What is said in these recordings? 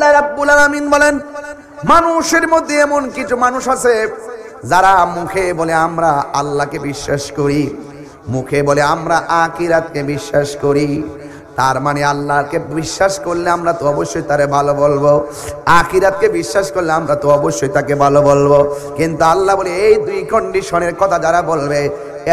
আল্লাহ রাব্বুল আলামিন বলেন, মানুষের মধ্যে এমন কিছু মানুষ আছে যারা মুখে বলে আমরা আল্লাহকে বিশ্বাস করি, মুখে বলে আমরা আখিরাতকে বিশ্বাস করি। তার মানে আল্লাহকে বিশ্বাস করলে আমরা তো অবশ্যই তারে ভালো বলবো, আখিরাতকে বিশ্বাস করলে আমরা তো অবশ্যই তাকে ভালো বলবো। কিন্তু আল্লাহ বলে এই দুই কন্ডিশনের কথা যারা বলবে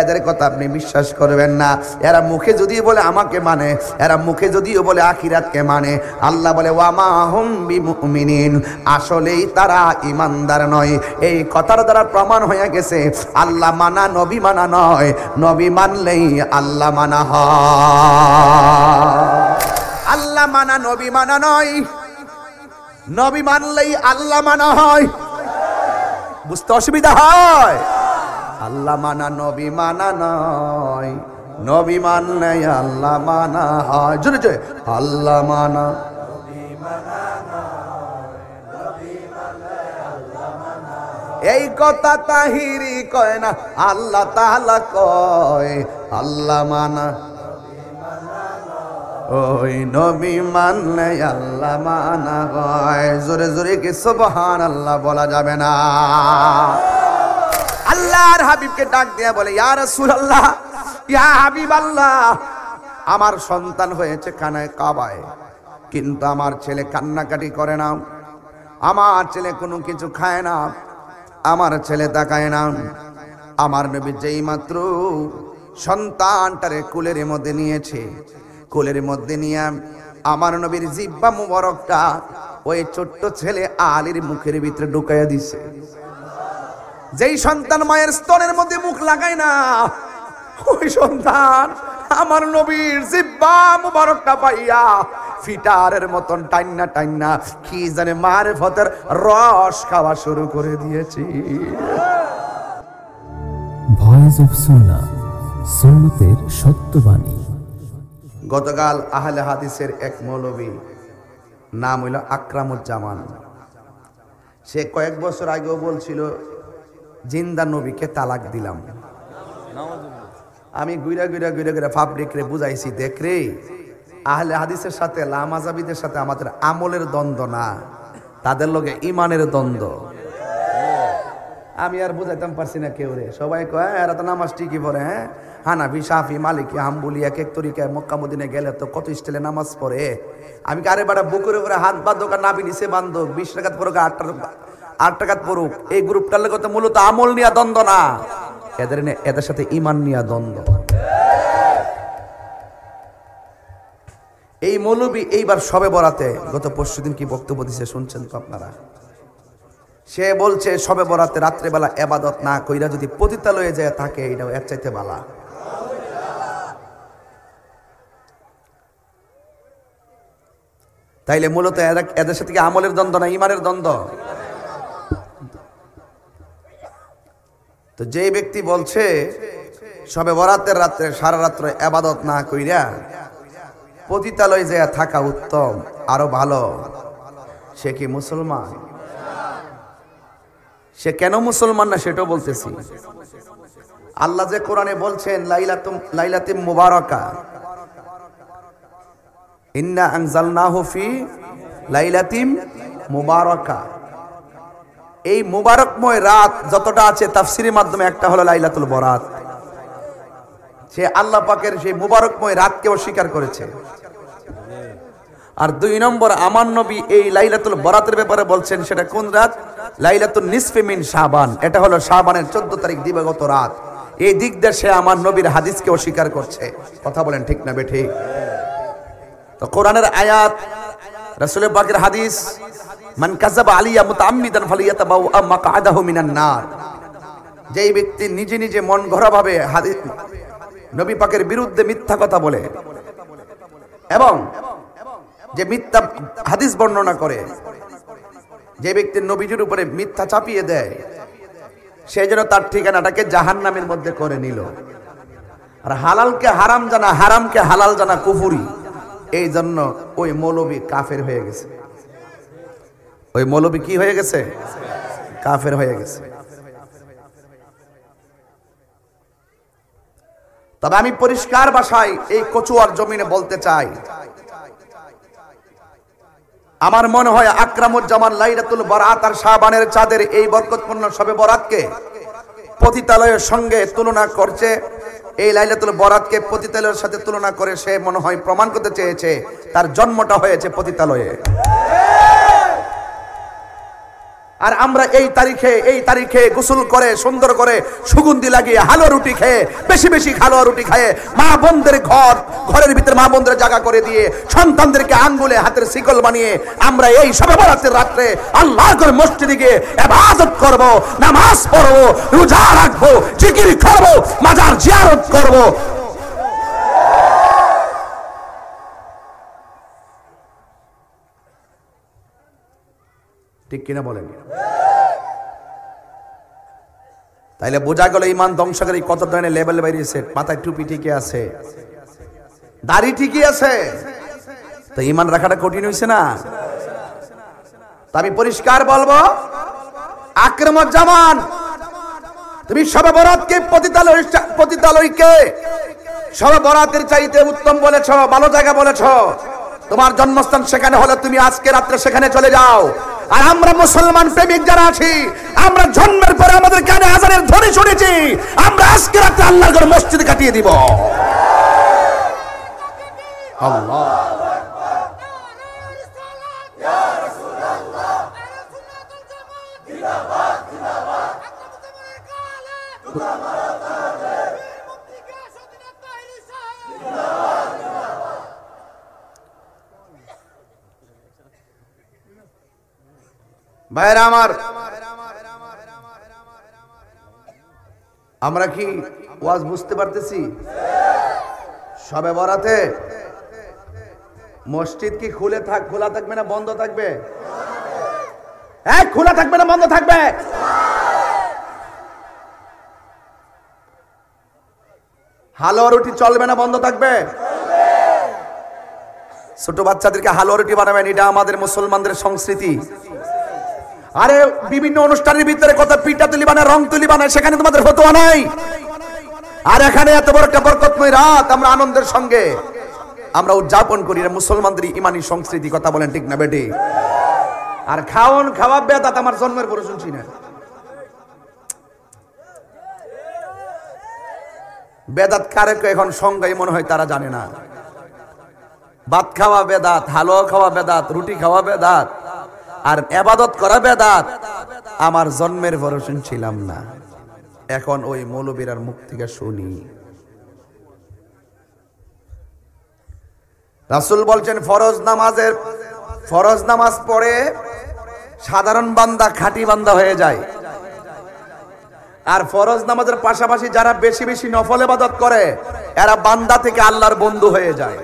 এদের কথা আপনি বিশ্বাস করবেন না। এরা মুখে যদিও বলে আমাকে মানে, এরা মুখে যদিও বলে আখিরাতকে মানে, আল্লাহ বলে ওয়ামা হুম বিমুমিনিন, আসলেই তারা ইমানদার নয়। এই কথার দ্বারা প্রমাণ হয়ে গেছে আল্লাহ মানা নবী মানা নয়, নবী মানলেই আল্লাহ মানা হয়। আল্লাহ মানা নবী মানা নয়, নবী মানলেই আল্লাহ মানা হয়। বুঝতে অসুবিধা হয়? আল্লাহ মানা নবী মানা নয়, নবী মানলে আল্লাহ মানা হয়। জোরে জোরে আল্লাহ মানা নবী মানা নয়, নবী মানলে আল্লাহ মানা হয়। এই কথা তাহিরি কয় না, আল্লাহ তাআলা কয় আল্লাহ মানা নবী মানা নয়, ওই নবী মানলে আল্লাহ মানা হয়। জোরে জোরে কি সুবহানাল্লাহ বলা যাবে না? আল্লাহর হাবিবকে ডাক দিয়া বলে, ইয়া রাসূলুল্লাহ, ইয়া হাবিবাল্লাহ, আমার সন্তান হয়েছে খানায় কাবায়, কিন্তু আমার ছেলে কান্নাকাটি করে না, আমার ছেলে কোনো কিছু খায় না, আমার ছেলে তাকায় না। আমার নবী যেই মাত্র সন্তানটারে কোলের মধ্যে নিয়েছে, কোলের মধ্যে নিয়ে আমার নবীর জিহ্বা মুবারকটা ওই ছোট্ট ছেলে আলীর মুখের ভিতরে ঢুকাইয়া দিছে। যেই সন্তান মায়ের স্তনের মধ্যে মুখ লাগায় না, ওই সন্তান আমার নবীর জিহ্বা মুবারকটা পাইয়া ফিটারের মতন টাইন্না টাইন্না কি জানে মারিফতের রস খাওয়া শুরু করে দিয়েছি। ভয়েস অফ সুন্নাহ, সুন্নতের সত্যবাণী। গতকাল আহলে হাদিসের এক মৌলবী, নাম হইল আকরামুজ্জামান, সে কয়েক বছর আগেও বলছিল জিন্দা নবীকে তালাক দিলাম। আমি গুইরা গুইরা গুইরা গুইরা ফাবরিক রে বুঝাইছি, দেখ রে, আহলে হাদিসের সাথে লামাজাবিদের সাথে আমাদের আমলের দ্বন্দ্ব না, তাদের লগে ইমানের দ্বন্দ্ব। আমি আর বুঝাইতাম পারছি না কেউ রে। সবাই কয় এরা তো নামাজ ঠিকই পড়ে, হ্যাঁ, হানাফি শাফি মালিকি হাম্বলি এক এক তরিকায় মক্কা মদিনায় গেলে তো কত স্টাইলে নামাজ পড়ে। আমি আরে বাড়া বুকুরে করে হাত বাঁধক আর নাবি নিচে বান্ধব, 20 টাকাত পড়ুক 8 টাকাত পড়ুক, এই গ্রুপটার লোক তো মূলত আমল নিয়ে দ্বন্দ্ব না, এদের সাথে ইমান নিয়ে দ্বন্দ্ব। এই মৌলবী এইবার শবে বরাতে গত পরশুদিন কি বক্তব্য দিছে শুনছেন তো আপনারা? সে বলছে শবে বরাতে রাত্রেবেলা ইবাদত না কইরা যদি পতিতালয়ে যায় থাকে, এটাও এর চাইতে বালা। তাইলে মূলত এদের সাথে কি আমলের দ্বন্দ্ব না ইমানের দ্বন্দ্ব? তো যে ব্যক্তি বলছে শবে বরাতের রাত্রে সারা রাত্র ইবাদত না কইরা পতিতালয়ে যায় থাকা উত্তম, আরো ভালো, সে কি মুসলমান? সে কেন মুসলমান না সেটাও বলতেছি। আল্লাহ যে কোরআনে বলছেন লাইলাতুম মুবারাকা, ইন্না আনজালনাহু ফি লাইলাতিম মুবারাকা, এই মুবারকময় রাত যতটা আছে তাফসীরের মাধ্যমে একটা হলো লাইলাতুল বরাত। সে আল্লাহ পাকের সেই মুবারকময় রাতকে অস্বীকার করেছে। আর 2 নম্বর, আমার নবী এই লাইলাতুল বরাতের ব্যাপারে বলছেন সেটা কোন রাত? লাইলাতুন নিসফি মিন শাবান, এটা হলো শাবানের 14 তারিখ দিবাগত রাত। এই দিক দিয়ে সে আমার নবীর হাদিসকে অস্বীকার করছে। কথা বলেন ঠিক না বেঠিক? তো কোরআনের আয়াত, রাসূলের পাকের হাদিস, মান কাযাবা আলিয়া মুতাআম্মিদান ফালিয়াতাবাওয়া মাকআদাহু মিনান নার, যেই ব্যক্তি নিজে নিজে মন গড়া ভাবে হাদিস নবী পাকের বিরুদ্ধে মিথ্যা কথা বলে এবং যে মিথ্যা হাদিস বর্ণনা করে, যে ব্যক্তি নবীজির উপরে মিথ্যা চাপিয়ে দেয়, সে যেন তার ঠিকানাটাকে জাহান্নামের মধ্যে করে নিল। আর হালালকে হারাম জানা, হারামকে হালাল জানা কুফরি। এই জন্য ওই মৌলবী কাফের হয়ে গেছে। ওই মৌলবী কি হয়ে গেছে? কাফের হয়ে গেছে। তবে আমি পরিষ্কার ভাষায় এই কচুয়ার জমিনে বলতে চাই, আমার মনে হয় আকরামুজ্জামান লাইলাতুল বরাত আর শাবানের চাঁদের এই বরকতপূর্ণ শবে বরাতকে পতিতালয়ের সঙ্গে তুলনা করছে। এই লাইলাতুল বরাতকে পতিতালয়ের সাথে তুলনা করে সে মনে হয় প্রমাণ করতে চেয়েছে তার জন্মটা হয়েছে পতিতালয়ে। আর আমরা এই তারিখে গোসল করে সুন্দর করে সুগন্ধি লাগিয়ে হালুয়া রুটি খেয়ে বেশি বেশি হালুয়া রুটি খেয়ে মা বোনদের ঘরের ভিতরে মা বোনদের জায়গা করে দিয়ে সন্তানদেরকে আঙ্গুলে হাতের শিকল বানিয়ে আমরা এই শবে বরাতের রাত্রে আল্লাহর ঘরে মসজিদে গিয়ে ইবাদত করব, নামাজ পড়ব, রোজা রাখবো, জিকির করব, মাজার জিয়ারত করব। ঠিক কিনা বলেন? তাইলে বোঝা গেল ইমান ধ্বংসকারী কত ধরনের লেভেল বেরিয়েছে। মাথায় টুপি ঠিকই আছে, দাড়ি ঠিকই আছে, তো ইমান রাখাটা কঠিন হয়েছে না? আমি পরিষ্কার বলবো, আকরামুজ্জামান তুমি শবে বরাতকে পতিতালয়কে শবে বরাতের চাইতে উত্তম বলেছ, ভালো জায়গা বলেছ। তোমার জন্মস্থান সেখানে হলে তুমি আজকে রাত্রে সেখানে চলে যাও। আর আমরা মুসলমান প্রেমিক যারা আছি, আমরা জন্মের পরে আমাদের কানে আজানের ধ্বনি শুনেছি, আমরা আজকে রাতে আল্লাহর ঘরে মসজিদে কাটিয়ে দিব। আল্লাহ ভাইরা আমার, আমরা কি ওয়াজ বুঝতে পারতেছি? শবে বরাতে মসজিদ কি খোলা থাকবে না বন্ধ থাকবে? খোলা থাকবে না বন্ধ থাকবে? হালুয়া রুটি চলবে না বন্ধ থাকবে? ছোট বাচ্চাদেরকে হালুয়া রুটি বানাবেন, এটা আমাদের মুসলমানদের সংস্কৃতি। আরে বিভিন্ন অনুষ্ঠানের ভিতরে কত পিঠা তুলি বানায়, রং তুলি বানায়, সেখানে তোমাদের ফতোয়া নাই। আর এখানে এত বড় একটা বরকতময় রাত আমরা আনন্দের সঙ্গে আমরা উদযাপন করি, এটা মুসলমানদের ইমানি সংস্কৃতি। কথা বলেন ঠিক না বেটি? আর খাওয়া বেদাত আমার জন্মের পরে শুনছি না। বেদাত কারে এখন সংজ্ঞাই মনে হয় তারা জানে না। ভাত খাওয়া বেদাত, হালুয়া খাওয়া বেদাত, রুটি খাওয়া বেদাত, আর ইবাদত করা বেদাত আমার জন্মের পরে শুনছিলাম না। এখন ওই মৌলবীরার মুখ থেকে শুনি। রাসূল বলছেন ফরজ নামাজ পড়ে সাধারণ বান্দা খাঁটি বান্দা হয়ে যায়। আর ফরজ নামাজের পাশাপাশি যারা বেশি বেশি নফল ইবাদত করে এরা বান্দা থেকে আল্লাহর বন্ধু হয়ে যায়।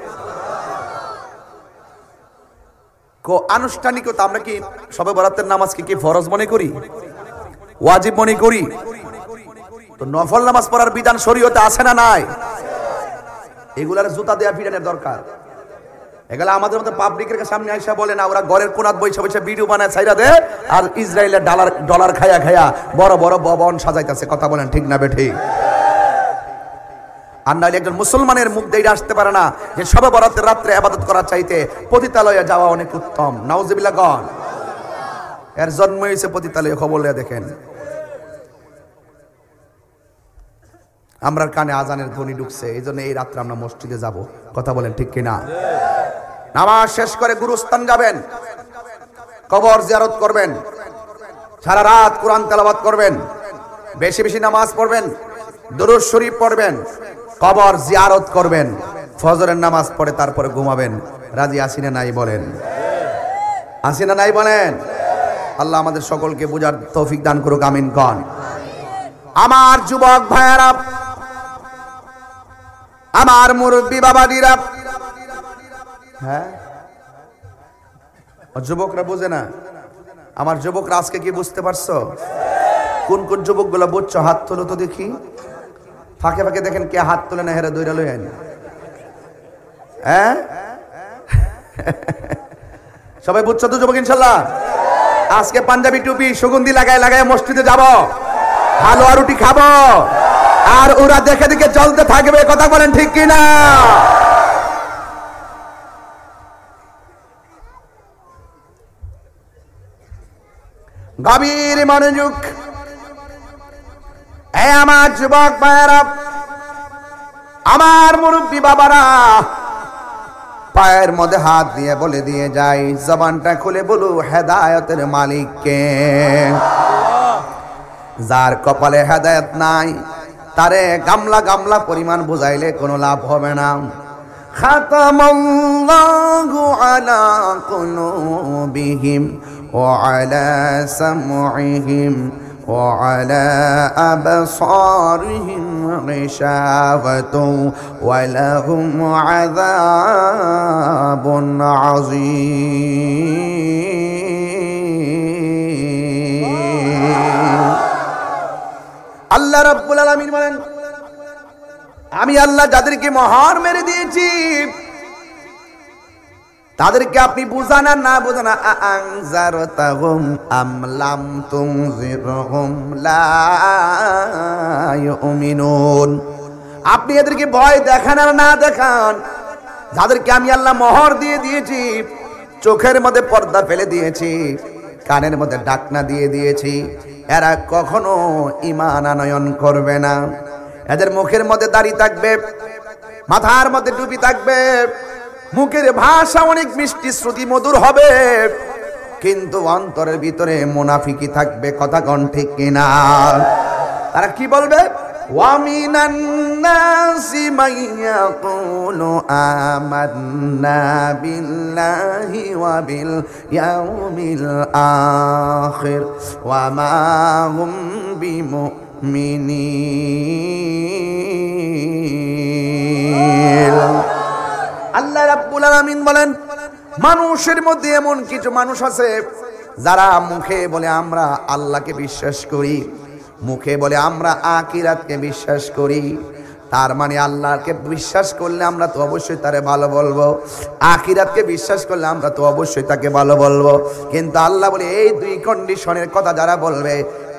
আনুষ্ঠানিকতা আমরা কি শবে বরাতের নামাজকে কি ফরজ মনে করি, ওয়াজিব মনে করি? তো নফল নামাজ পড়ার বিধান শরীয়তে আছে না নাই? এগুলার জুতা দেয়া পিটানোর দরকার। এগুলা আমাদের মতো পাবলিকের সামনে আইসা বলে না, ওরা ঘরের কোনাত বইসা বইসা ভিডিও বানায় ছাইরা দে, আর ইসরায়েলের ডলার খায়া বড় বড় ভবন সাজাইতেছে। কথা বলেন ঠিক না বেঠি? আর নাহলে একজন মুসলমানের মুখ দিয়ে আসতে পারে না যে শবে বরাতের রাত্রে ইবাদত করার চাইতে পতিতালয়ে যাওয়া অনেক উত্তম। নাউজুবিল্লাহ গণ। এর জন্ম হয়েছে পতিতালয়ে, খবর নিয়ে দেখেন। আমরা কানে আজানের ধ্বনি ঢুকছে, এই জন্য এই রাত্রে আমরা মসজিদে যাব। কথা বলেন ঠিক কিনা? নামাজ শেষ করে গুরুস্থান যাবেন, কবর জিয়ারত করবেন, সারা রাত কোরআন তেলাওয়াত করবেন, বেশি বেশি নামাজ পড়বেন, দুরূদ শরীফ পড়বেন, কবর জিয়ারত করবেন, ফজরের নামাজ পড়ে তারপরে ঘুমাবেন। রাজি আছি না নাই বলেন? আছি না নাই বলেন? আল্লাহ আমাদের সকলকে বুঝার তৌফিক দান করুক, আমিন কন। আমার যুবক ভাইয়েরা, আমার মুরব্বী বাবাজিরা, হ্যাঁ যুবকরা বুঝে না। আমার যুবকরা আজকে কি বুঝতে পারছো? কোন কোন যুবকগুলো বুঝছো? হাত তোলো তো দেখি। ফাঁকে ফাঁকে দেখেন কে হাত তোলে না, হেরে দইরা লইেন। হ্যাঁ সবাই বুঝছো তো যুবক? ইনশাল্লাহ আজকে পাঞ্জাবি টুপি সুগন্ধি লাগায় মসজিদে যাব, হালুয়া রুটি খাবো, আর ওরা দেখে দেখে চলতে থাকবে। কথা বলেন ঠিক কিনা? গভীর মনোযোগ। এই আমার যুবক ভাইয়েরা, আমার মুরব্বী বাবারা, পায়ের মধ্যে হাত দিয়ে বলে দিয়ে যাই, জবানটা খুলে বলু হেদায়েতের মালিক কে? যার কপালে হেদায়েত নাই তারে গামলা গামলা পরিমাণ বুঝাইলে কোনো লাভ হবে না। খাতামাল্লাহু আলা কুলুবিহিম ওয়া আলা সামউহিম ওয়া আলা আবসারিহিম গিশাওয়াতু ওয়া লাহুম আযাবুন আযীম। আল্লাহ রাব্বুল আলামিন বলেন, আমি আল্লাহ যাদেরকে মোহর মেরে দিয়েছি তাদেরকে আপনি বুঝান আর না বুঝান, আনজারতাহুম আম লাম তুনজিরহুম লা ইউমিনুন। আপনি এদেরকে ভয় দেখান আর না দেখান, যাদেরকে আমি আল্লাহ মোহর দিয়ে দিয়েছি, চোখের মধ্যে পর্দা ফেলে দিয়েছি, কানের মধ্যে ঢাকনা দিয়ে দিয়েছি, এরা কখনো ঈমান আনয়ন করবে না। এদের মুখের মধ্যে দাড়ি থাকবে, মাথার মধ্যে টুপি থাকবে, মুখের ভাষা অনেক মিষ্টি শ্রুতি মধুর হবে, কিন্তু অন্তরের ভিতরে মুনাফিকি থাকবে। কথা কোন ঠিক কিনা? তারা কি বলবে? ওয়ামিনান নাসি মাইয়াকুলু আমান্না বিল্লাহি ওয়া বিল ইয়াউমিল আখির ওয়া মা হুম বিমুমিনিন। আল্লাহ রাব্বুল আলামিন বলেন, মানুষের মধ্যে এমন কিছু মানুষ আছে যারা মুখে বলে আমরা আল্লাহকে বিশ্বাস করি, মুখে বলে আমরা আখিরাতকে বিশ্বাস করি। তার মানে আল্লাহকে বিশ্বাস করলে আমরা তো অবশ্যই তারে ভালো বলবো, আখিরাতকে বিশ্বাস করলে আমরা তো অবশ্যই তাকে ভালো বলবো। কিন্তু আল্লাহ বলে এই দুই কন্ডিশনের কথা যারা বলবে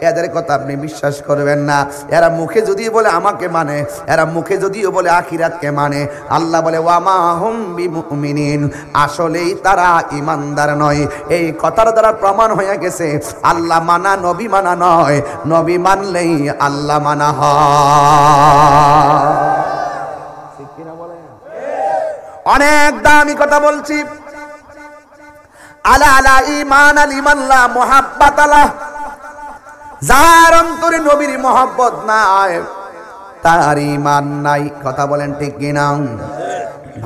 এদের কথা আপনি বিশ্বাস করবেন না। এরা মুখে যদিও বলে আমাকে মানে, এরা মুখে যদিও বলে আখিরাতকে মানে, আল্লাহ বলে ওয়ামা হুম বিমুমিনিন, আসলেই তারা ঈমানদার নয়। এই কথার দ্বারা প্রমাণ হয়ে গেছে আল্লাহ মানা নবী মানা নয়, নবী মানলেই আল্লাহ মানা হয়। অনেক দামি কথা বলছি। আলা আলা ঈমান আল ঈমানলা মুহাব্বাত আলা, যার অন্তরে নবীর মহব্বত নাই তার ঈমান নাই। কথা বলেন ঠিক কিনা?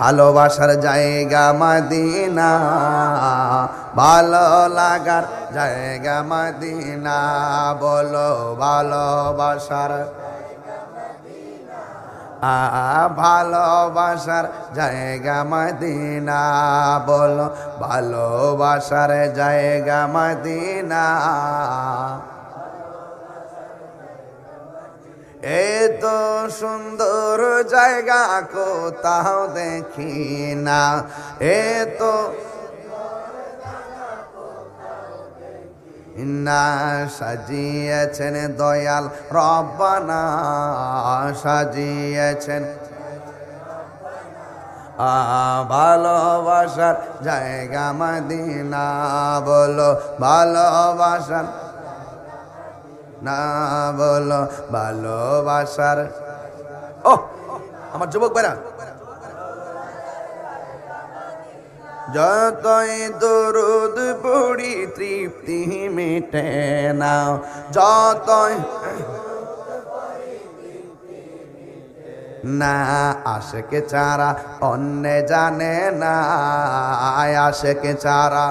ভালোবাসার জায়গা মদিনা, ভালো লাগার জায়গা মদিনা, বলো ভালোবাসার ভালোবাসার জায়গা মদিনা, বলো ভালোবাসার জায়গা মদিনা। এত সুন্দর জায়গা কোথাও দেখি না, এত না সাজিয়েছেন দয়াল রব্বানা, সাজিয়েছেন ভালোবাসার জায়গা মদিনা, বলো ভালোবাসার না, বলো ভালোবাসার। ও আমার যুবক ভাইরা, যতই দরুদ পড়ি তৃপ্তি মিটে না, যতই না আশেকে চারা অন্য জানে না, আশেকে চারা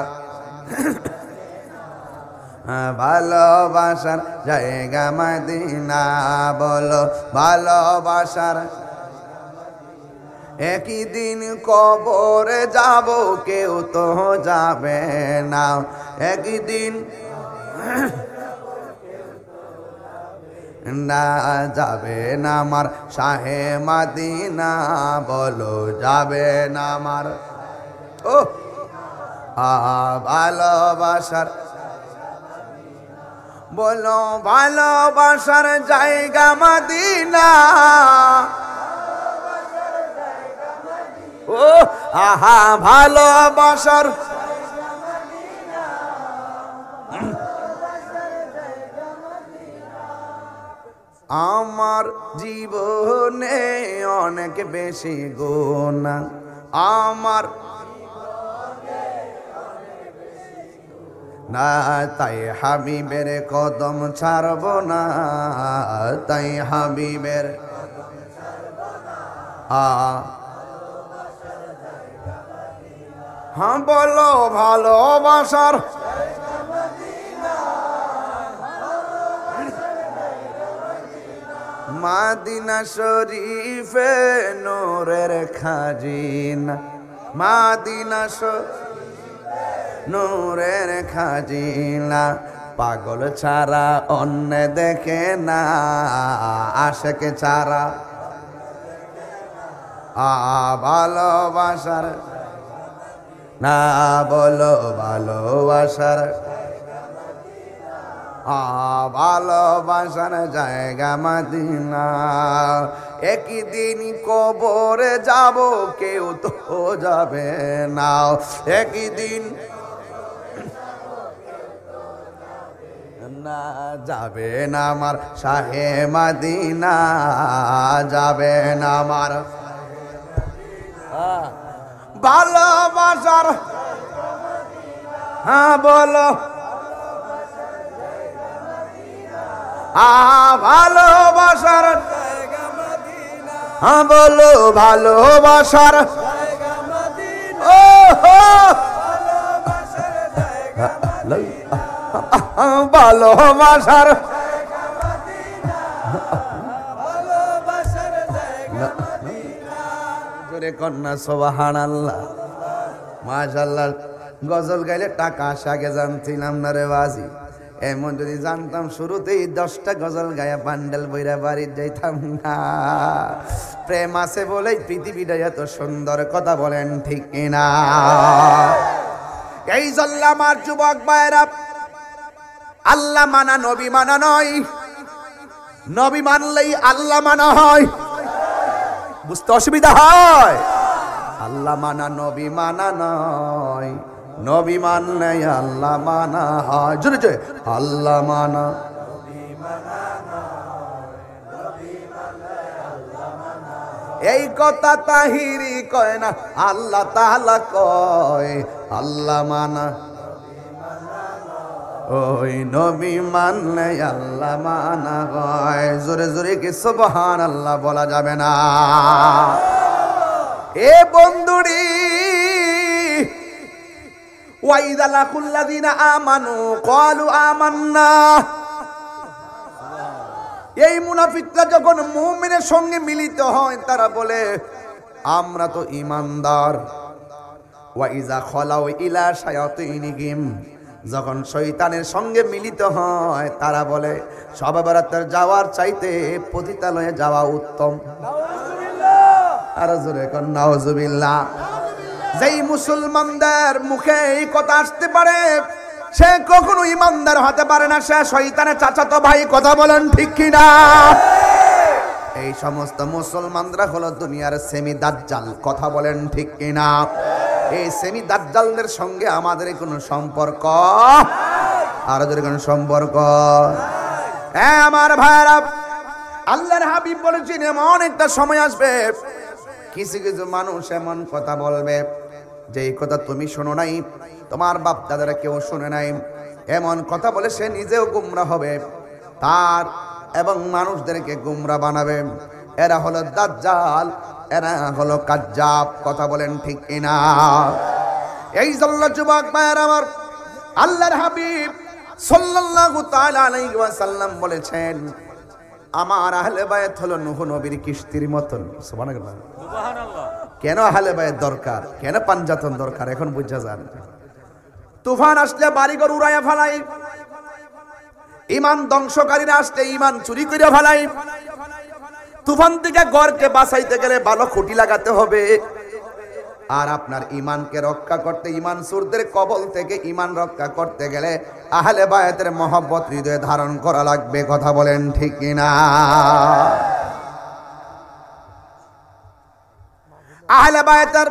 ভালোবাসার জায়গা মদিনা, বলো ভালোবাসার। একই দিন কবরে যাব, কেউ তো যাবে না, একই দিন না যাবে না আমার শাহে মদিনা, বলো যাবে না আমার। ও ভালোবাসার, বলো ভালোবাসার জায়গা মদিনা, ও আহা ভালোবাসার আমার জীবনে অনেক বেশি গুনাহ, আমার না তাই হাবিবের কদম ছাড়ব না, তাই হাবিবের হ্যাঁ বলো ভালোবাসার মাদিনা শরীফে নূরের খাজিনা, মাদিনা নূরের খাজিনা, পাগল ছাড়া অন্য দেখে না, আশেক ছাড়া ভালোবাসার না, বলো ভালোবাসার ভালোবাসার জায়গা মদিনা। একই দিন কবরে যাব, কেউ তো যাবে না, একই দিন না যাবে না আমার শাহে মদিনা, যাবে না আমার ভালোবাসার হ্যাঁ বলো ভালোবাসার হ্যাঁ বলো ভালোবাসার ভালোবাসার জোরে কন্যা সুবহানাল্লাহ মাশাআল্লাহ। গজল গাইলে টাকা আসে, আগে জানছিলাম না রে বাজি। এমন যদি জানতাম শুরুতেই 10টা গজল গায়া বান্ডেল বইরা বাড়ির যাইতাম না। প্রেম আছে বলেই পৃথিবীটা এত সুন্দর, কথা বলেন ঠিক কিনা? এই জন্য আমার যুবক ভাইরা, আল্লাহ মানা নবী মানা নয়, নবী মানলেই আল্লাহ মানা হয়। বুঝতে অসুবিধা হয়? আল্লাহ মানা নবী মানা নয়, নবী মানলে আল্লাহ মানা হয়। জোরে জোরে আল্লাহ মানা এই কথা তাহিরি কয় না, আল্লাহ তাআলা কয় আল্লাহ মানা ওই নবী মানলে আল্লাহ মানা হয়। জোরে জোরে কি সুবহানাল্লাহ বলা যাবে না? এ বন্ধুরি ওয়াইদা লাকুল্লাযিনা আমানু ক্বালু আমান্না, এই মুনাফিকরা যখন মুমিনের সঙ্গে মিলিত হয় তারা বলে আমরা তো ঈমানদার। ওয়াইজা খলাউ ইলা শায়াতিনিহিম, যখন শয়তানের সঙ্গে মিলিত হয় তারা বলে শবে বরাতের যাওয়ার চাইতে পতিতালয়ে যাওয়া উত্তম। নাউজুবিল্লাহ, আর জোরে কোন নাউজুবিল্লাহ। যেই মুসলমানদের মুখে এই কথা আসতে পারে সে কখনো ইমানদার হতে পারে না, সে শয়তানের চাচাতো ভাই। কথা বলেন ঠিক কিনা? এই সমস্ত মুসলমানরা হলো দুনিয়ার সেমি দাজ্জাল। কথা বলেন ঠিক কিনা? এই সেমি দাজ্জালদের সঙ্গে আমাদের কোনো সম্পর্ক, আর ওদের কোনো সম্পর্ক। হ্যাঁ আমার ভাইরা, আল্লাহর হাবিব বলেছেন এমন একটা সময় আসবে কিছু কিছু মানুষ এমন কথা বলবে যে এই কথা তুমি শোনো নাই, তোমার বাপ দাদারা কেউ শুনে নাই। এমন কথা বলে সে নিজেও গুমরাহ হবে, তার এবং মানুষদেরকে গুমরাহ বানাবে। এরা হলো দাজ্জাল, এরা হলো কাজ্জাব। কথা বলেন ঠিক কিনা? এই জন্য যুবক ভাইরা আমার, আল্লাহর হাবিব সাল্লাল্লাহু তাআলা আলাইহি ওয়াসাল্লাম বলেছেন আমার আহলে বায়াত হলো নূহ নবীর কিস্তির মতন। সুবহানাল্লাহ, সুবহানাল্লাহ। কেন আহলে বায়াত দরকার, কেন পাঞ্জাতন দরকার এখন বুঝা যান। তুফান আসলে বাড়িঘর উড়াইয়া ফেলাই, ঈমান ধ্বংসকারীরা আসলে ঈমান চুরি করে ফেলাই। তুফান থেকে ঘরকে বাঁচাইতে গেলে ভালো খুঁটি লাগাতে হবে। আর আপনার ঈমানকে রক্ষা করতে, ঈমান চোরদের কবল থেকে ঈমান রক্ষা করতে গেলে আহলে বায়াতের মহব্বত হৃদয়ে ধারণ করা লাগবে। কথা বলেন ঠিক কিনা? আহলে বায়াতের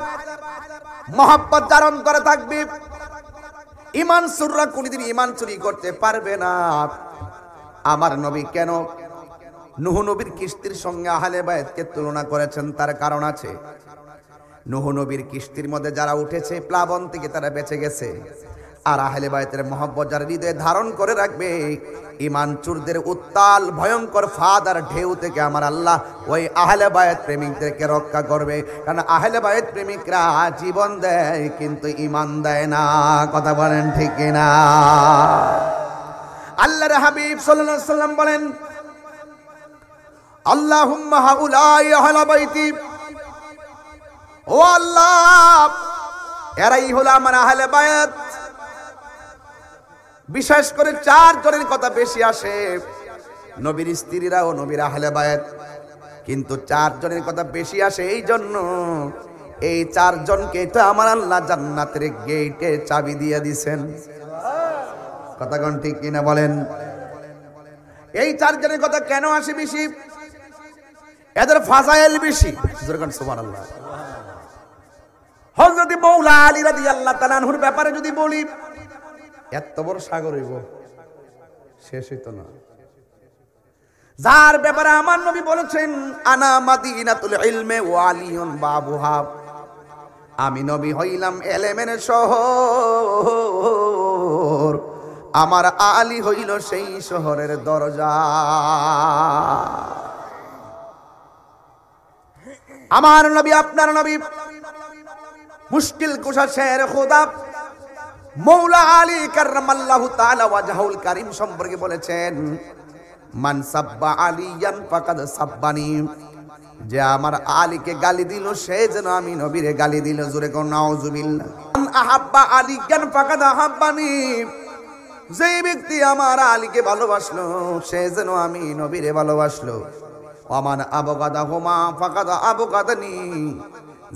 মহব্বত ধারণ করে থাকবে। ঈমান চোররা কোনদিন ঈমান চুরি করতে পারবে না। আমার নবী কেন নূহ নবীর কিস্তির সঙ্গে আহলে বায়াতকে তুলনা করেছেন, তার কারণ আছে। নূহ নবীর কিস্তির মধ্যে যারা উঠেছে প্লাবন থেকে তারা বেঁচে গেছে, আর আহলে বায়াতের মহব্বত যারা হৃদয়ে ধারণ করে রাখবে, ঈমান চুরদের উত্তাল ভয়ঙ্কর ফাঁদ আর ঢেউ থেকে আমার আল্লাহ ওই আহলে বায়াত প্রেমিকদেরকে রক্ষা করবে। কারণ আহলে বায়াত প্রেমিকরা জীবন দেয় কিন্তু ঈমান দেয় না। কথা বলেন ঠিক কিনা? আল্লাহর হাবিব সাল্লাল্লাহু আলাইহি ওয়াসাল্লাম বলেন, আল্লাহুম্মা হাউলাই আহলে বাইতি, ও আল্লাহ এরাই হলো আমার আহলে বায়াত। বিশেষ করে 4 জনের কথা বেশি আসে, নবীর স্ত্রীরা ও নবীর আহলে বায়াত, কিন্তু 4 জনের কথা বেশি আসে এই জন্য, এই 4 জনকে তো আমার আল্লাহ জান্নাতের গেটে চাবি দিয়ে দিবেন। কথা কোন ঠিক কিনা বলেন? এই 4 জনের কথা কেন আসে বেশি? এদের ফাজাইল বেশি। সুবহানাল্লাহ। হযরত মাওলা আলী রাদিয়াল্লাহু তাআলা আনহুর ব্যাপারে যদি বলি, এত বড় সাগর হইব, শেষ হইতো না। যার ব্যাপারে আমার নবী বলেছেন, আনা মাদিনাতুল ইলমে ওয়া আলিয়ুন বাবুহা, আমি নবী হইলাম ইলমের শহর, আমার আলী হইল সেই শহরের দরজা। আমার নবী, আপনার নবী, মুশকিল কুশা শের খোদা মৌলা আলী কাররামাল্লাহু তাআলা ওয়াজহুল কারীম সম্পর্কে বলেছেন, মান সাব্বা আলিয়ান ফাকাদ সাব্বানি, যে আমার আলীকে গালি দিল সে যেন আমি নবীরে গালি দিল। জোরে কোন নাউজুবিল্লাহ। মান আহাব্বা আলিয়ান ফাকাদ আহাব্বানি, যে ব্যক্তি আমার আলীকে ভালোবাসলো সে যেন আমি নবীরে ভালোবাসলো। ওয়ামান আবগাদাহুমা ফাকাদ আবগাদানি,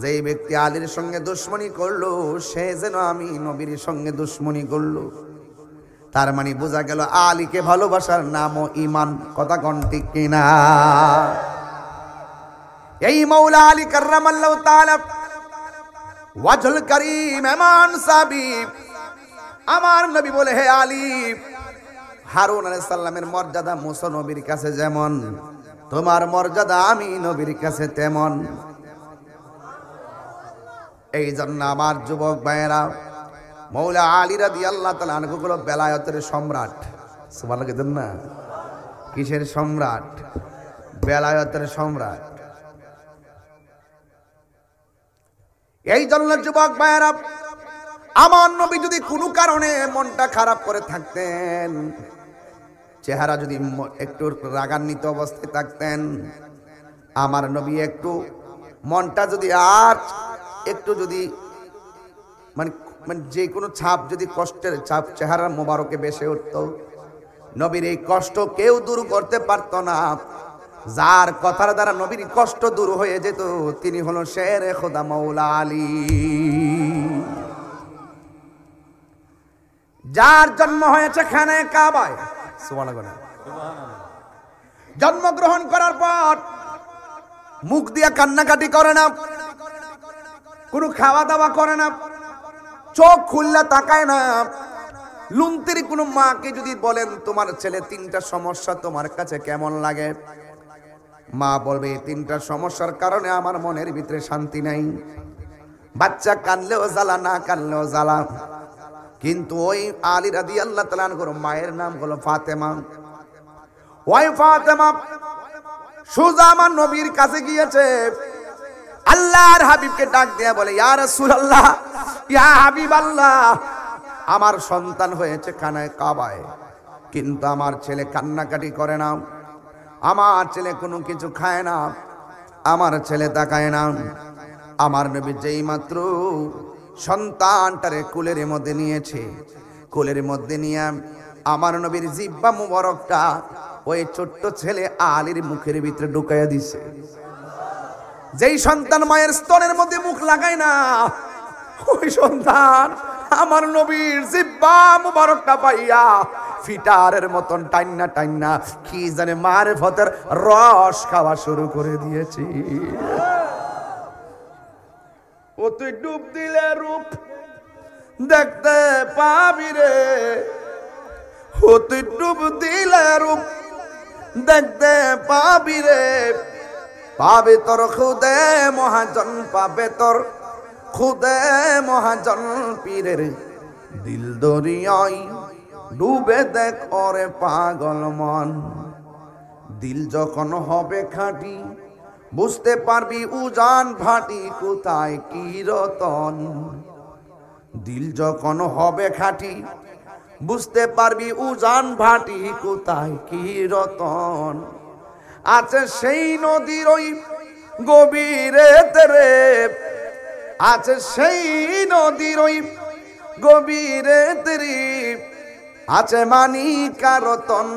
যে ব্যক্তি আলীর সঙ্গে দুশমনি করলো সে যেন আমি নবীর সঙ্গে দুশমনি করলো। তার মানে বোঝা গেল আলীকে ভালোবাসার নামও ঈমান। কথা কোন ঠিক কিনা? এই মাওলা আলী কাররামাল্লাহু তাআলা ওয়াজহুল কারীম এমন সাহাবী, আমার নবী বলে, হে আলী, হারুন আলাইহিস সালামের মর্যাদা মুসা নবীর কাছে যেমন, তোমার মর্যাদা আমি নবীর কাছে তেমন। এই জন্য আমার যুবক ভাইয়েরা, মৌলা আলী রাদিয়াল্লাহু তাআলা আনহু হলো বেলায়েতের সম্রাট। সুবহানাল্লাহ কেন না? কিসের সম্রাট? বেলায়েতের সম্রাট। এই জন্য যুবক ভাইয়েরা, আমার নবী যদি কোনো কারণে মনটা খারাপ করে থাকতেন, চেহারা যদি একটু রাগান্বিত অবস্থায় থাকতেন, আমার নবী একটু মনটা যদি আর একটু যদি মানে যে কোনো ছাপ, যদি কষ্টের ছাপ চেহারার মোবারকে বেশি উঠত, নবীর এই কষ্ট কেউ দূর করতে পারত না। যার কথার দ্বারা নবীর কষ্ট দূর হয়ে যেত তিনি হলো শেরে খোদা মাওলা আলী, যার জন্ম হয়েছে খানায়ে কাবায়। সুবহানাল্লাহ। জন্মগ্রহণ করার পর মুখ দিয়া কান্নাকাটি করে না, কোনো খাওয়া দাওয়া করে না, চোখ খুললে তাকায় না। লুন্তির কোনো মাকে যদি বলেন তোমার ছেলে 3টা সমস্যা তোমার কাছে কেমন লাগে, মা বলবে 3টা সমস্যার কারণে আমার মনের ভিতরে শান্তি নাই। বাচ্চা কানলেও জ্বালা, না কানলেও জ্বালা। কিন্তু ওই আলী রাদিয়াল্লাহু তাআলা আনহুর মায়ের নাম হলো ফাতেমা। ওই ফাতেমা সোজা আমার নবীর কাছে গিয়েছে, আল্লাহর হাবিবকে ডাক দিয়ে বলে, ইয়া রাসূলুল্লাহ, ইয়া হাবিবাল্লাহ, আমার সন্তান হয়েছে খানায়ে কাবায়, কিন্তু আমার ছেলে কান্নাকাটি করে না, আমার ছেলে কোনো কিছু খায় না, আমার ছেলে তাকায় না। আমার নবী যেই মাত্র সন্তানটারে কোলের মধ্যে নিয়েছে, কোলের মধ্যে নিয়ে আমার নবীর জিহ্বা মুবারকটা ওই ছোট্ট ছেলে আলীর মুখের ভিতরে ঢুকাইয়া দিছে। যেই সন্তান মায়ের স্তনের মধ্যে মুখ লাগায় না, ওই সন্তান আমার নবীর জিহ্বা মুবারকটা পাইয়া ফিটারের মতন টাইন্না টাইন্না কি জানে মারিফতের রস খাওয়া শুরু করে দিয়েছি। ও তুই ডুব দিলে রূপ দেখতে পাবি রে, ও তুই ডুব দিলে রূপ দেখতে পাবি রে, পাবে তোর খুদে মহাজন, পাবে তোর খুদে মহাজন পীরের দিল দরিয়ায় ডুবে দেখ ওরে পাগল মন। দিল যখন হবে খাঁটি বুঝতে পারবি উজান ভাটি কোথায় কি রতন। দিল যখন হবে খাঁটি বুঝতে পারবি উজান ভাটি কোথায় কি রতন। আছে সেই নদীর ওই গভীরে তেরে, আছে সেই নদীর ওই গভীরে তেরি, আছে মানিকা রতন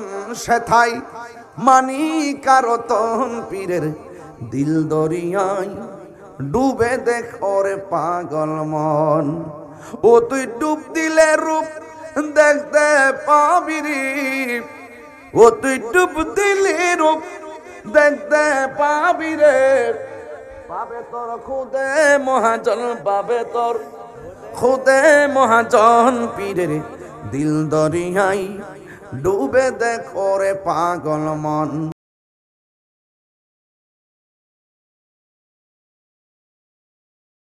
সেথাই মানিকা রতন পীরের দিল দরিয়ায় ডুবে দেখ ওরে পাগল মন। ও তুই ডুব দিলে রূপ দেখতে পাবি রে, ও তুই ডুব দিলে রূপ দেখতে পাবি রে, পাবে তোর খুদে মহাজন, পাবে তোর খুদে মহাজন পীরের দিল দরিয়ায় ডুবে দেখ ওরে পাগল মন।